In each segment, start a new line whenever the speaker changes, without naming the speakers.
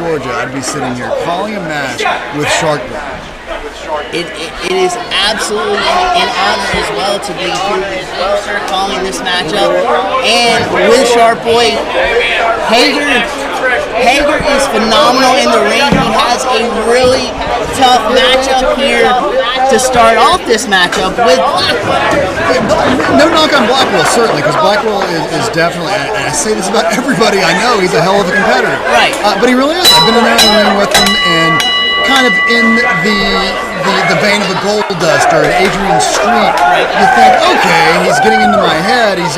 Georgia, I'd be sitting here calling a match with Shark Boy.
It is absolutely an honor as well to be here as well, sir, calling this matchup. And with Shark Boy, Hager is phenomenal in the ring. He has a really tough matchup here to start off this matchup with Blackwell.
No knock on Blackwell, certainly, because Blackwell is definitely, and I say this about everybody I know, he's a hell of a competitor.
Right.
But he really is. I've been in there in the ring with him, and kind of in the vein of a Gold Dust or an Adrian Street, you think, okay, he's getting into my head, he's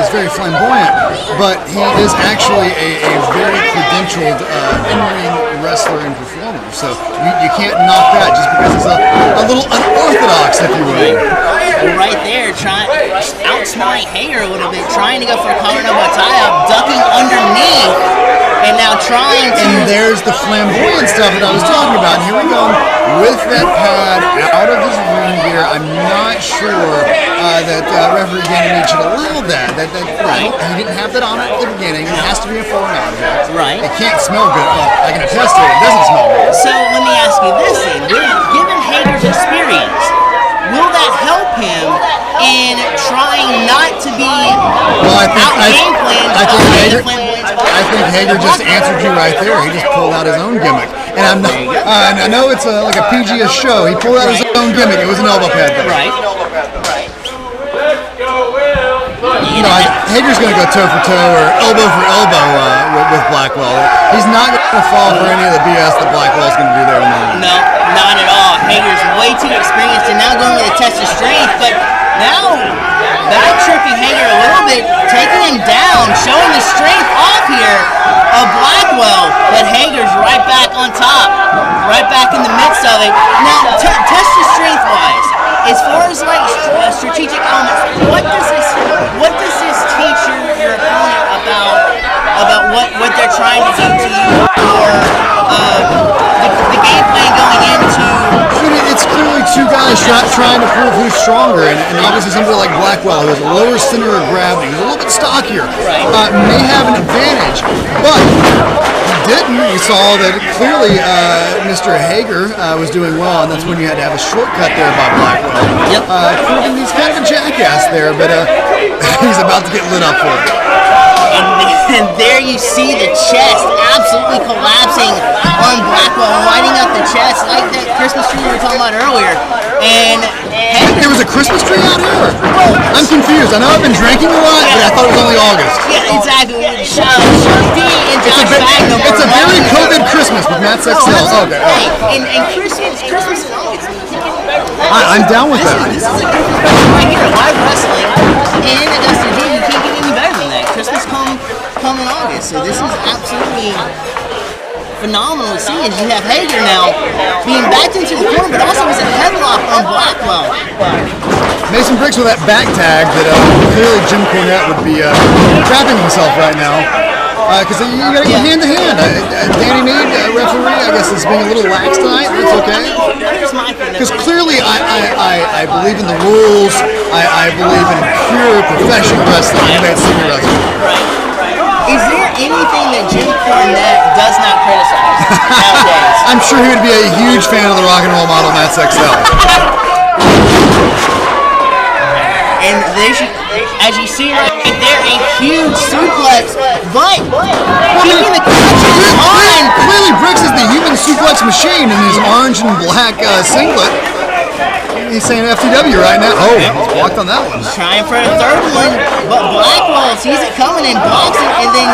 very flamboyant, but he is actually a very credentialed in-ring wrestler and performer. So you can't knock that just because he's a little unorthodox, if you will.
Well, right there, outsmarting Hager a little bit, trying to go for a Karanova tie-up, ducking underneath, and now trying to...
And there's the flamboyant stuff that I was talking about. Here we go with that pad out of his ring gear. I'm not sure that referee Ganymede should allow that.
Right.
He didn't have that on at the beginning. It has to be a foreign object.
Right.
It can't smell good. Well, I can attest to it. It doesn't smell good.
So let me ask you this then. Given Hager's experience, will that help him in trying not to be out-game planned?
I think Hager just answered you right there. He just pulled out his own gimmick. And I'm not, and I know it's like a PGS show. He pulled out his own gimmick. It was an elbow pad thing.
Right.
You know, Hager's going to go toe for toe or elbow for elbow with Blackwell. He's not going to fall for any of the BS that Blackwell's going to do there.
No, not at all. Hager's way too experienced and now going with a test of strength, but now back tripping Hager a little bit, taking him down, showing the strength off here of Blackwell, but Hager's right back on top, right back in the midst of it. Now, test of strength wise, as far as like strategic elements, what does this teach your opponent about what they're trying to do to you, or the game plan going into?
I mean, it's clearly two guys trying to prove who's stronger, and obviously somebody like Blackwell, who has a lower center of gravity, who's a little bit stockier, may have an advantage, but he didn't. We saw that clearly Mr. Hager was doing well, and that's when you had to have a shortcut there by Blackwell.
Yep.
Proving he's kind of a jackass there, but he's about to get lit up for it.
And there you see the chest absolutely collapsing on Blackwell, lighting up the chest like that Christmas tree we were talking about earlier. And
there was a Christmas tree out here? I'm confused. I know I've been drinking a lot, but I thought it was only August.
Yeah, exactly. It's a
very COVID Christmas with Matt Sexton. Okay.
And Christmas is August.
I'm down with that.
This is a Christmas right here, live wrestling in Augusta, Georgia. You can't get any better than that. Christmas come in August, so this is absolutely phenomenal to see as you have Hager now being backed into the corner, but also has a headlock on Blackwell.
Mason Brix with that back tag that clearly Jim Cornette would be trapping himself right now. Because you got to get hand to hand. Danny Meade, referee, I guess is being a little lax tonight. That's okay. Because clearly I believe in the rules. I believe in pure professional wrestling. Senior wrestling.
Is there anything that Jim Cornette does not criticize nowadays?
I'm sure he would be a huge fan of the rock and roll model Matt Sexton.
And as you see right there, a huge suplex, but keeping the clutches on.
Clearly Brix is the human suplex machine in his orange and black singlet. He's saying FTW right now. Oh, he's blocked on that one.
Trying for a third one, but Blackwell sees it coming and blocks it, and then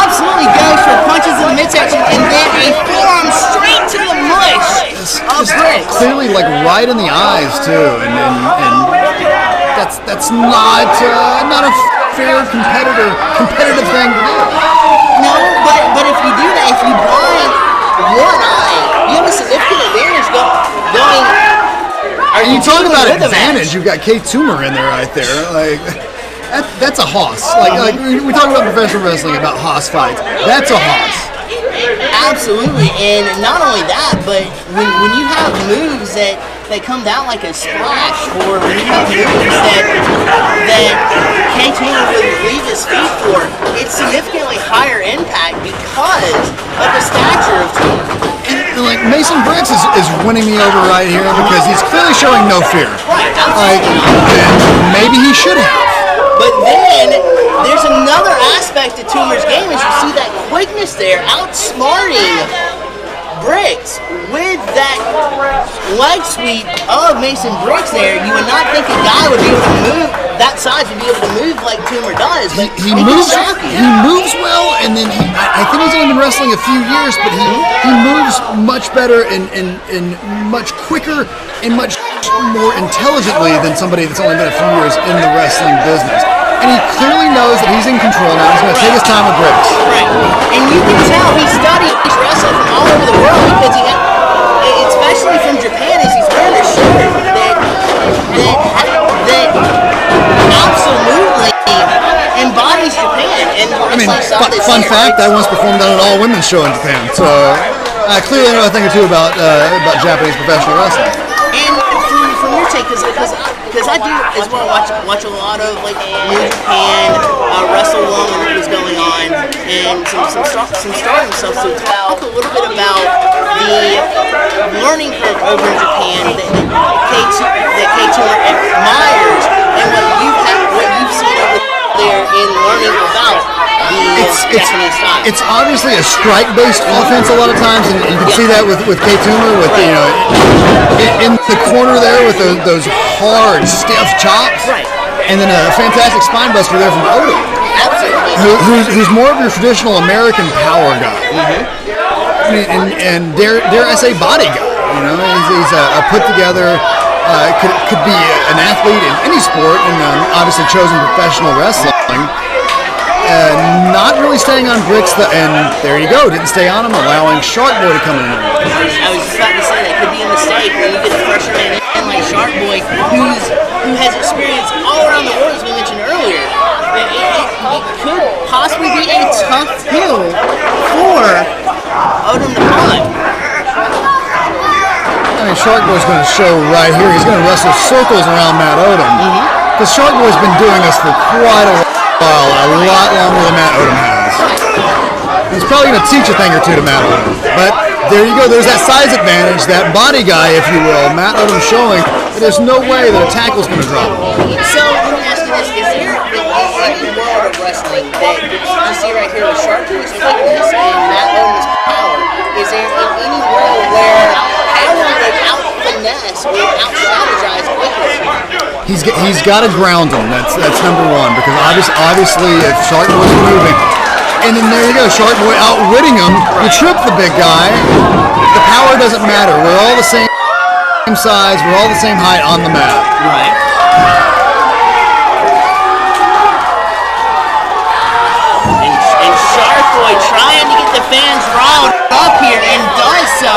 absolutely goes for punches in the midsection, and then a forearm straight to the mush of Brix.
Clearly, like right in the eyes too, and that's not a fair competitive thing to do.
No, but if you do that, if you blind one eye, you have a significant advantage going.
You talk about advantage. You've got Toomer in there right there. Like that's a hoss. Like we talk about professional wrestling about hoss fights. That's a hoss.
Absolutely, and not only that, but when you have moves that come down like a splash, or when you have moves that Toomer would leave his feet for, it's significantly higher impact because of the stature of Toomer.
And like Mason Brix is winning me over right here because he's clearly showing no fear.
Right,
like, maybe he should have.
But then there's another aspect to Toomer's game is you see that quickness there, outsmarting Brix with that leg sweep of Mason Brix there. You would not think a guy would be able to move that size would be able to move like Toomer does. But
he moves. He moves well, and then I think he's only been wrestling a few years, but he moves much better and much quicker and much more intelligently than somebody that's only been a few years in the wrestling business. And he clearly knows that he's in control now. He's going to take his time with Brix.
Right. And you can tell he studies wrestling from all over the world because especially from Japan, as he's wearing a shirt that absolutely embodies Japan. And
I mean, fun fact, I once performed on an all-women's show in Japan, so I clearly know a thing or two about Japanese professional wrestling.
And from your take, because I do as well watch a lot of like New Japan, Wrestle One when it was going on, and some stardom stuff. So talk a little bit about the learning curve over in Japan that Toomer admires, and what you've seen over there in learning about the Japanese style.
It's obviously a strike-based offense a lot of times, and you can see that with Toomer, with in the corner there with those hard, stiff chops, and then a fantastic spine buster there from Odam.
Absolutely.
Who's more of your traditional American power guy, and dare I say body guy. He's a put together. Could be an athlete in any sport, and obviously chosen professional wrestling. Not really staying on Brix, and there you go, didn't stay on him, allowing Shark Boy to come in.
I was just about to say that could be a mistake when you get a fresher man in like Shark Boy, who has experience all around the world, as we mentioned earlier. It could possibly be a tough hill for Odam to climb.
I mean, Shark Boy's going to show right here. He's going to wrestle circles around Matt Odam. Because Shark Boy's been doing this for quite a while, a lot longer than Matt Odam has. He's probably going to teach a thing or two to Matt Odam. But there you go. There's that size advantage, that body guy, if you will. Matt Odam showing that there's no way that a tackle's going to drop him.
So let me ask you this: is there any world of wrestling that you see right here with Shark Boy's quickness and Matt Odam's power? Is there any world where power would out-finesse or out-strategize quickness?
He's got to ground him. That's number one, because obviously if Shark Boy's moving, and then there you go, Shark Boy outwitting him. You trip the big guy. The power doesn't matter. We're all the same size. We're all the same height on the mat.
Right. And Shark Boy trying to get the fans riled up here and does so.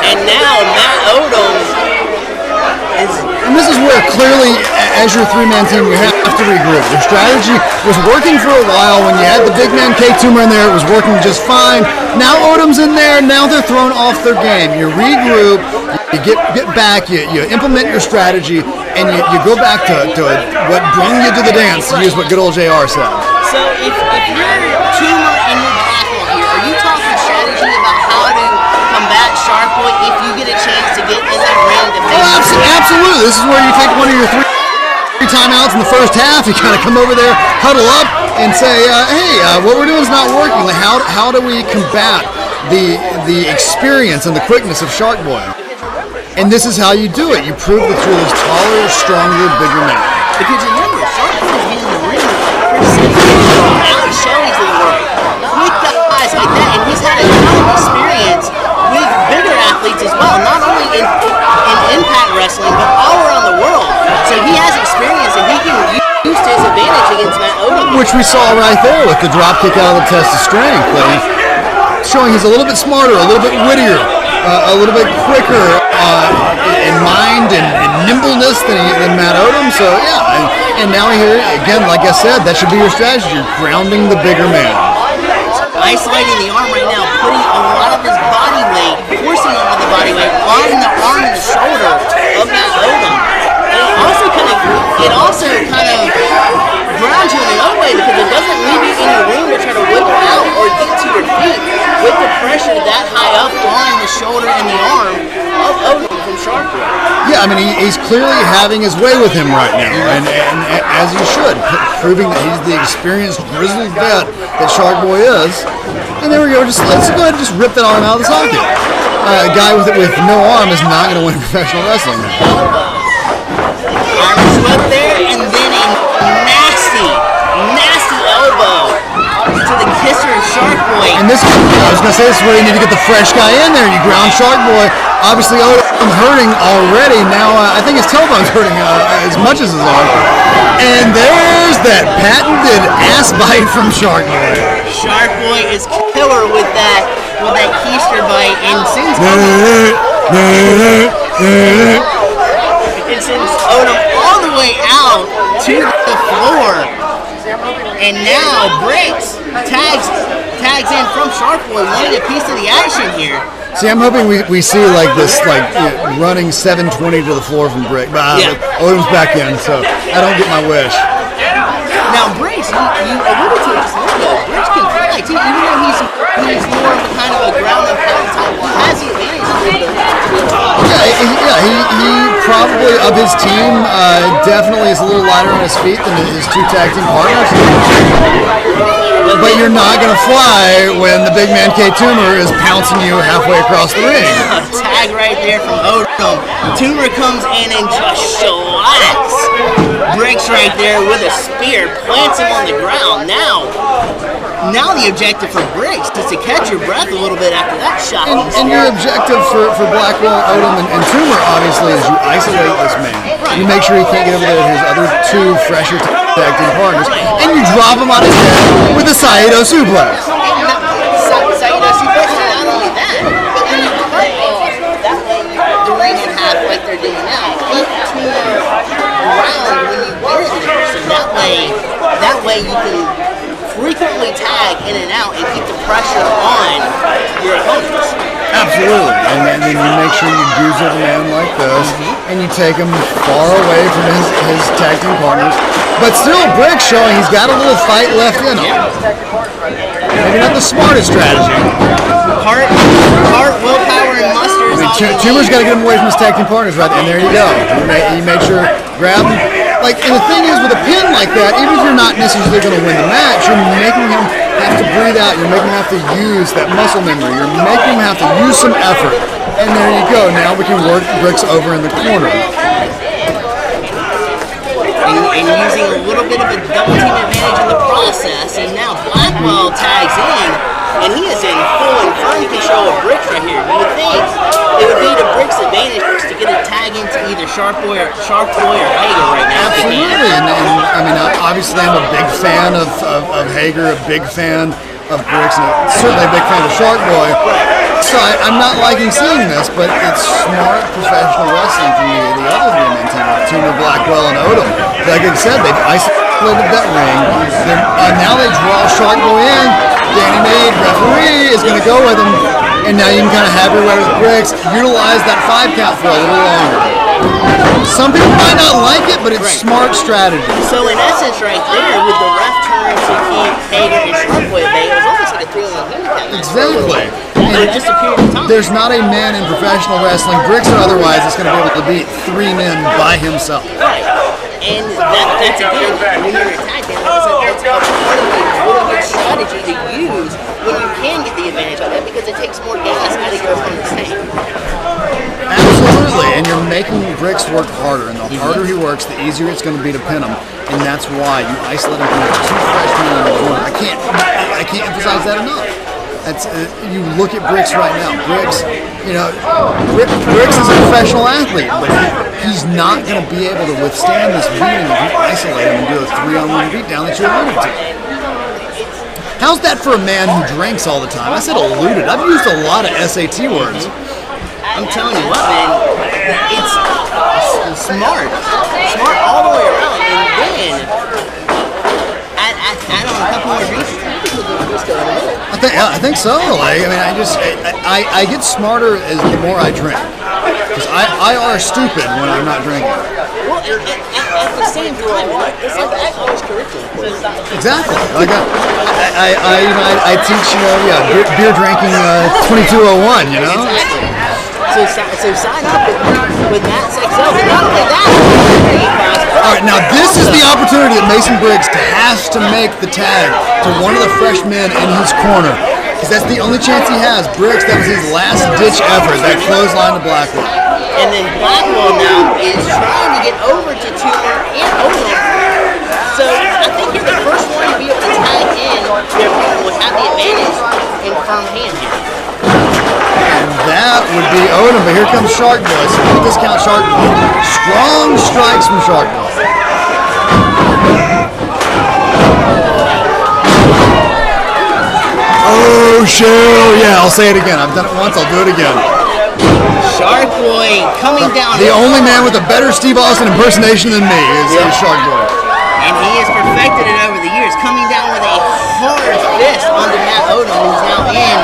And now Matt Odam is...
And this is where clearly, as your three-man team, you have to regroup. Your strategy was working for a while. When you had the big man Toomer in there, it was working just fine. Now Odam's in there. Now they're thrown off their game. You regroup. You get back. You implement your strategy, and you go back to what brung you to the dance. To use what good old JR said.
So if you're Toomer and you're Blackwell here, are you talking strategy about how to combat Shark Boy if you get a chance to get in that ring to face him?
Absolutely. This is where you take one of your three timeouts in the first half. You kind of come over there, huddle up, and say, "Hey, what we're doing is not working. How do we combat the experience and the quickness of Shark Boy?" And this is how you do it. You prove that you're this taller, stronger, bigger man.
Because remember, Shark Boy is in the ring with Alex Shelley's in the world with guys like that, and he's had a ton of experience with bigger athletes as well, not only in Impact Wrestling, but all around the world. So he has experience, and he can use to his advantage against Matt Odam.
Which we saw right there with the drop kick out of the test of strength. Showing he's a little bit smarter, a little bit wittier, a little bit quicker in mind and nimbleness than Matt Odam. So yeah, and now here again, like I said, that should be your strategy. You're grounding the bigger man.
isolating the arm right now, putting a lot of his body weight, forcing a lot of the body weight on the arm and the shoulder of that Odam. And it also kind of grounds you in the other way because it doesn't leave you any room to try to wiggle out or get to your feet with the pressure that high up on the shoulder and the arm of Odam from Sharkboy.
Yeah, I mean, he's clearly having his way with him right now, and as he should, proving that he's the experienced grizzled vet that Sharkboy is. And there we go. Let's go ahead and just rip that arm out of the socket. A guy with no arm is not going to win professional wrestling.
Arm swept there, and then a nasty elbow to the kisser of Sharkboy.
And this, I was going to say, this is where you need to get the fresh guy in there. You ground Sharkboy. Obviously, Odam hurting already. Now, I think his tailbone's hurting as much as his arm. And there's that patented ass bite from Sharkboy.
Sharkboy is killer with that keister bite, and sends Odam all the way out to the floor. And now Brix tags in from Sharkboy, wanting a piece of the action here.
See, I'm hoping we see like this, running 720 to the floor from Brix. But Odam's back in, so I don't get my wish.
Now, Brix, you alluded to it just a minute ago. Brix can fly too, even though he's more of a kind of a ground and pound type. He has the advantage
He probably, of his team, definitely is a little lighter on his feet than his two tag team partners. But you're not going to fly when the big man Toomer is pouncing you halfway across the ring.
Tag right there from Odam. Toomer comes in and just shellacks Brix right there with a spear, plants him on the ground. Now the objective for Brix is to catch your breath a little bit after that shot.
And your objective for Blackwell, Odam, and Toomer, obviously, is you isolate this man. Right. You make sure he can't get over there to his other two fresher tag team partners, and you drop him on his head with a Saito suplex.
Saito suplex, and not only that, but when you cut off that way, the ring in half like they're doing now, put Toomer around when you get it there, so that way you can frequently tag in and out and keep the pressure on your opponents.
Absolutely, and then you make sure you use a man like this, and you take him far away from his tag team partners. But still, Brix showing he's got a little fight left in him. Maybe not the smartest strategy.
Heart, willpower, and muster is all.
Toomer's got to get him away from his tag team partners, right? And there you go. He made sure grab him. And the thing is, with a pin like that, even if you're not necessarily going to win the match, you're making him have to breathe out. You're making him have to use that muscle memory. You're making him have to use some effort. And there you go. Now we can work Brix over in the corner.
And using a little bit of a double team advantage in the process. And now Blackwell tags in, and he is in full and firm control of Brix right here. You would think it would be to Brix's advantage to get a tag into either Sharkboy or Hager right now.
Absolutely, and I mean, obviously I'm a big fan of Hager, a big fan of Brix, and certainly a big fan of Sharkboy. So I'm not liking seeing this, but it's smart professional wrestling from the other three-man team, Toomer, Blackwell, and Odam. Like I said, they've isolated that ring, and now they draw Sharkboy in. Danny Maid, referee, is going to go with him, and now you can kind of have your way with Brix, utilize that 5 count for a little longer. Some people might not like it, but it's smart strategy.
So in essence, right there, with the ref turn to keep Hager and Sharkboy at bay, it was almost like a 3-on-1 handicap match.
Exactly.
Just a period of time.
There's not a man in professional wrestling, Brix or otherwise, that's going to be able to beat 3 men by himself.
Right. And that's again, when you're a tag team, that's a really good strategy to use when you can get the advantage of it, because it takes more gas out of your opponent's tank.
Absolutely, and you're making Brix work harder, and the harder he works, the easier it's going to be to pin him, and that's why you isolate him from the 2 freshmen in the corner. I can't emphasize that enough. That's you look at Brix right now. Brix, Brix is a professional athlete, but he's not going to be able to withstand this beating if you isolate him and do a 3-on-1 beatdown that you alluded to. How's that for a man who drinks all the time? I said alluded. I've used a lot of SAT words.
I'm telling you what, man, it's smart all the way around, and then add on a couple more drinks.
I I think so. Like, I mean, I get smarter as the more I drink. Because I are stupid when I'm not drinking.
Well, at the same time, it's like that college curriculum.
Exactly. Like I teach, beer drinking 2201.
So sign up with Matt's Excel. And not only that,
all right, now this is the opportunity that Mason Briggs has to make the tag to one of the freshmen in his corner. Because that's the only chance he has. Briggs, that was his last ditch effort, that clothesline to Blackwell.
And then Blackwell now is trying to get over to Toomer and Odam. So I think you're the first one to be able to tag in their opponent would have the advantage in firm hand here.
And that would be Odam, but here comes Shark Boy, so don't discount Shark Boy. Strong strikes from Shark Boy. Oh, Cheryl, yeah, I'll say it again. I've done it once, I'll do it again.
Shark Boy coming down.
The only man with a better Steve Austin impersonation than me is Shark Boy.
And he has perfected it over the years, coming down with a hard fist onto Matt Odam, who's now in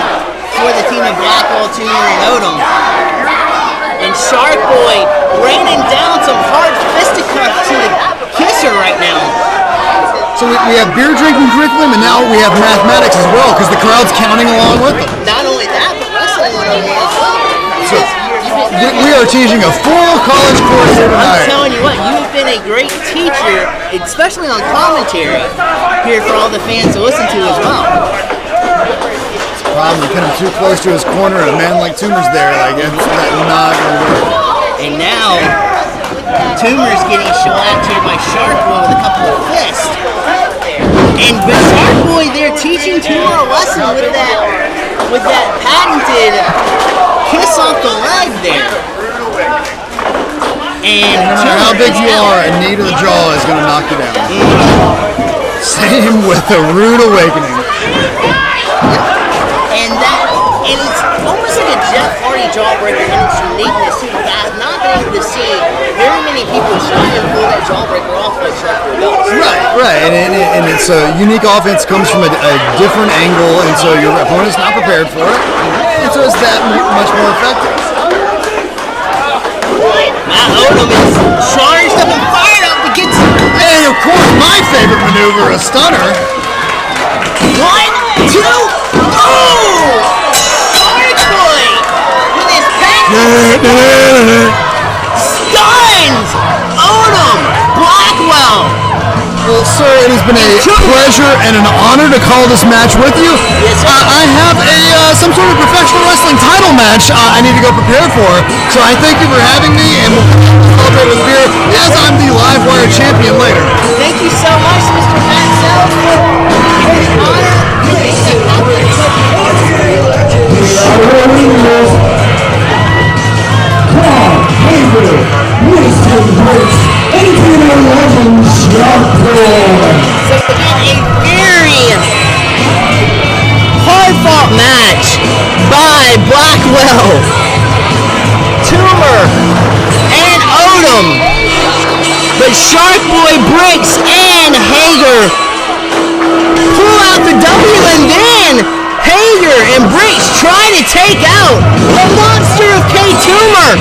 for the team of Blackwell, Toomer, and Odam. And Shark Boy raining down some hard fisticuffs to the kisser right now.
So we have beer drinking curriculum, and now we have mathematics as well, because the crowd's counting along with them.
Not only that, but wrestling 101 as well.
So we are teaching a full college course here tonight.
I'm telling you what, you've been a great teacher, especially on commentary, here for all the fans to listen to as well.
Problem, you put him too close to his corner, and a man like Toomer's there, like it's not gonna work.
And now Toomer's getting shellacked here by Shark Boy with a couple of fists. And Shark Boy there teaching Toomer a lesson with that patented kiss off the leg there. And
no matter how big you are, a knee to the jaw is gonna knock you down. Same with a rude awakening.
And it's almost like a Jeff Hardy jawbreaker in its uniqueness too. I have not been able to see very many people try and pull that jawbreaker off like Shark Boy does.
Right, and it's a unique offense, comes from a different angle, and so your opponent's not prepared for it, and so it's that much more effective.
Matt Odam is charged up and fired up to get to.
And of course, my favorite maneuver, a stunner.
1, 2, oh! Stuns Odam Blackwell.
Well, sir, it has been a pleasure and an honor to call this match with you.
Yes,
I have some sort of professional wrestling title match I need to go prepare for. So I thank you for having me, and we'll celebrate with beer as I'm the Livewire champion later.
Thank you so much, Mr. Matt Self. It is an honor to be the
Karl Hager, Mr. Brix, and TNA legend Shark Boy.
So again, a very hard-fought match by Blackwell, Toomer, and Odam. But Shark Boy, Brix, and Hager pull out the W, and then Hager and Brix try to take out the monster of Toomer.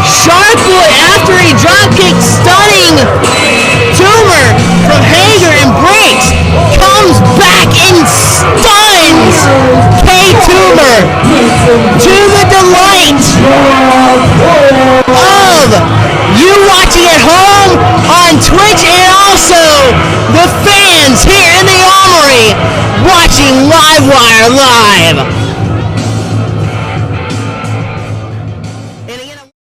Shark Boy, after he dropkicked stunning Toomer from Hager and Brix, comes back and stuns Toomer to the delight of you watching at home on Twitch, and also the fans here in the Armory watching Livewire live.